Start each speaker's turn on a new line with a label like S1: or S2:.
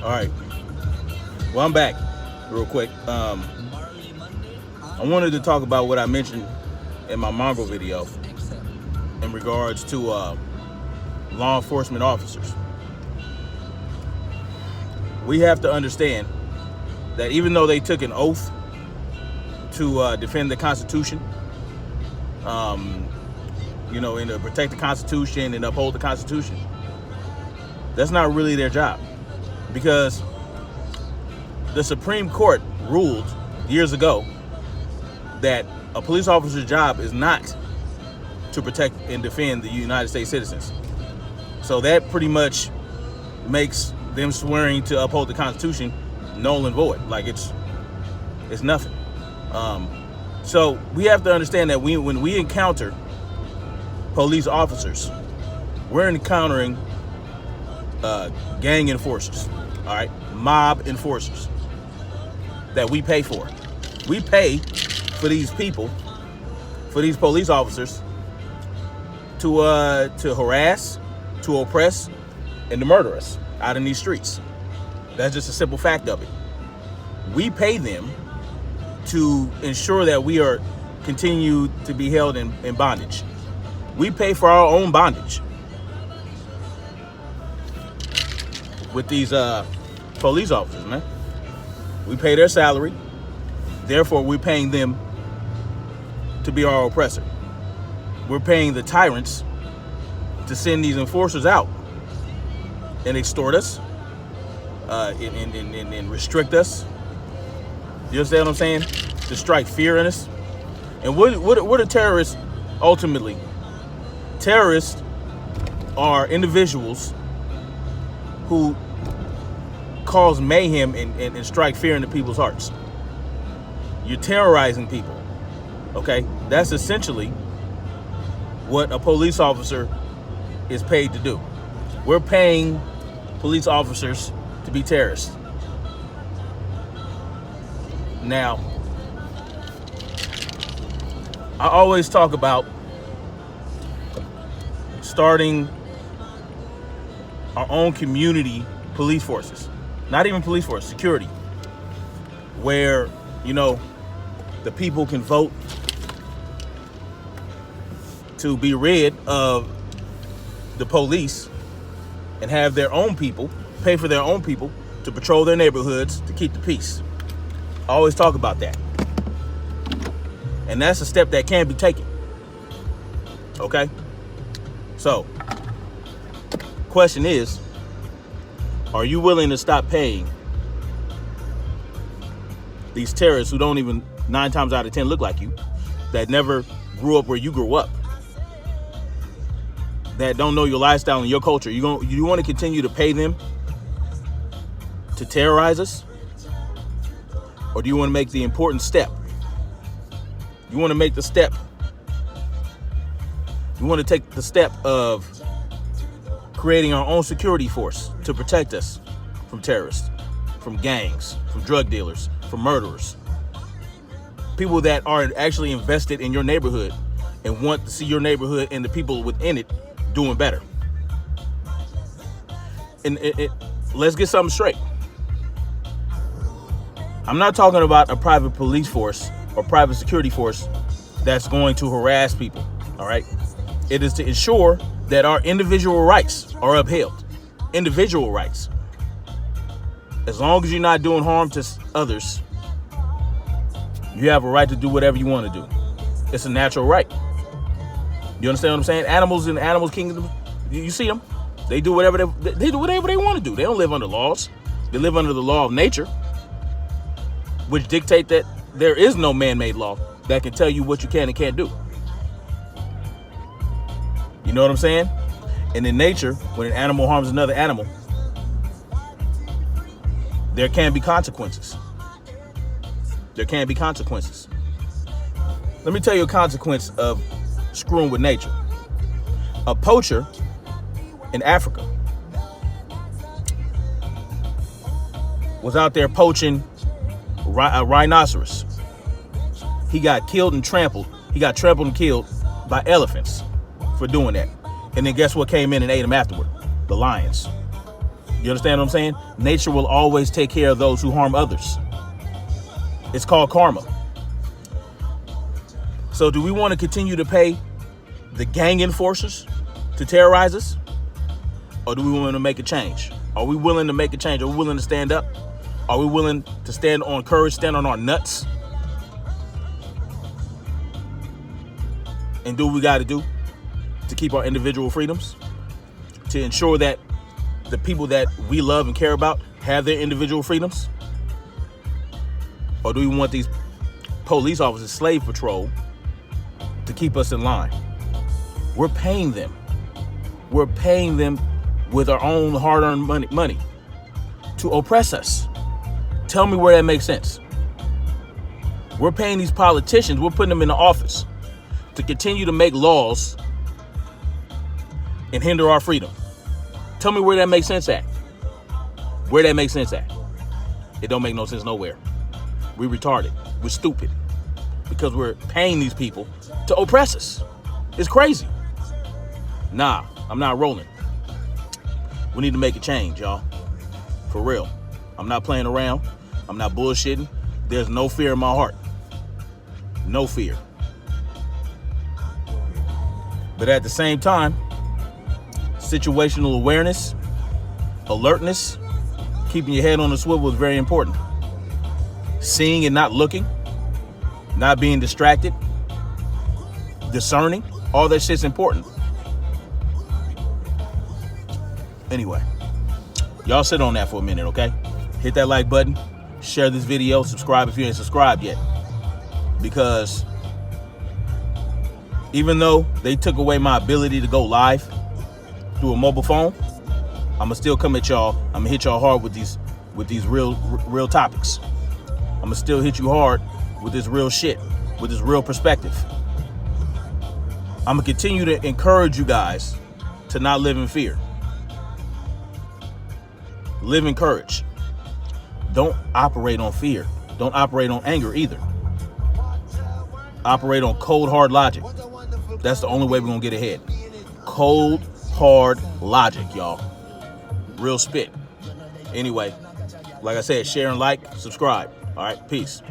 S1: All right. Well, I'm back real quick. I wanted to talk about what I mentioned in my Mongo video in regards to law enforcement officers. We have to understand that even though they took an oath to defend the Constitution, and to protect the Constitution and uphold the Constitution, that's not really their job, because the Supreme Court ruled years ago that a police officer's job is not to protect and defend the United States citizens. So that pretty much makes them swearing to uphold the Constitution null and void. Like it's nothing. So we have to understand that when we encounter police officers, we're encountering gang enforcers, all right, mob enforcers that we pay for. We pay for these people, for these police officers to harass, to oppress, and to murder us out in these streets. That's just a simple fact of it. We pay them to ensure that we are continue to be held in bondage. We pay for our own bondage with these police officers, man. We pay their salary, therefore we're paying them to be our oppressor. We're paying the tyrants to send these enforcers out and extort us, and restrict us. You understand what I'm saying? To strike fear in us. And what are terrorists ultimately? Terrorists are individuals who cause mayhem and strike fear into people's hearts. You're terrorizing people, okay? That's essentially what a police officer is paid to do. We're paying police officers to be terrorists. Now, I always talk about starting our own community police forces. Not even police force, security. Where, the people can vote to be rid of the police and have their own people, pay for their own people to patrol their neighborhoods to keep the peace. I always talk about that. And that's a step that can be taken. Okay? So, question is, are you willing to stop paying these terrorists who don't even 9 times out of 10 look like you, that never grew up where you grew up, that don't know your lifestyle and your culture? You want to continue to pay them to terrorize us? Or do you want to make the important step? You want to make the step. You want to take the step of creating our own security force to protect us from terrorists, from gangs, from drug dealers, from murderers. People that are actually invested in your neighborhood and want to see your neighborhood and the people within it doing better. And let's get something straight. I'm not talking about a private police force or private security force that's going to harass people, all right? It is to ensure that our individual rights are upheld. Individual rights. As long as you're not doing harm to others, you have a right to do whatever you want to do. It's a natural right. You understand what I'm saying? Animals in the animal kingdom, you see them. They do whatever they do whatever they want to do. They don't live under laws. They live under the law of nature, which dictate that there is no man-made law that can tell you what you can and can't do. You know what I'm saying? And in nature, when an animal harms another animal, there can be consequences. There can be consequences. Let me tell you a consequence of screwing with nature. A poacher in Africa was out there poaching a rhinoceros. He got killed and trampled. He got trampled and killed by elephants for doing that. And then guess what came in and ate him afterward? The lions. You understand what I'm saying? Nature will always take care of those who harm others. It's called karma. So do we want to continue to pay the gang enforcers to terrorize us? Or do we want to make a change? Are we willing to make a change? Are we willing to stand up? Are we willing to stand on courage, stand on our nuts? And do what we got to do to keep our individual freedoms? To ensure that the people that we love and care about have their individual freedoms? Or do we want these police officers, slave patrol, to keep us in line? We're paying them. We're paying them with our own hard-earned money to oppress us. Tell me where that makes sense. We're paying these politicians, we're putting them in the office to continue to make laws and hinder our freedom. Tell me where that makes sense at. Where that makes sense at. It don't make no sense nowhere. We're retarded. We're stupid. Because we're paying these people to oppress us. It's crazy. Nah, I'm not rolling. We need to make a change, y'all. For real. I'm not playing around. I'm not bullshitting. There's no fear in my heart. No fear. But at the same time, situational awareness, alertness, keeping your head on the swivel is very important. Seeing and not looking, not being distracted, discerning, all that shit's important. Anyway, y'all sit on that for a minute, okay? Hit that like button, share this video, subscribe if you ain't subscribed yet. Because even though they took away my ability to go live through a mobile phone, I'ma still come at y'all. I'ma hit y'all hard with these real topics. I'ma still hit you hard with this real shit, with this real perspective. I'ma continue to encourage you guys to not live in fear. Live in courage. Don't operate on fear. Don't operate on anger either. Operate on cold, hard logic. That's the only way we're gonna get ahead. Cold, hard logic, y'all. Real spit. Anyway, like I said, share and like, subscribe. All right, peace.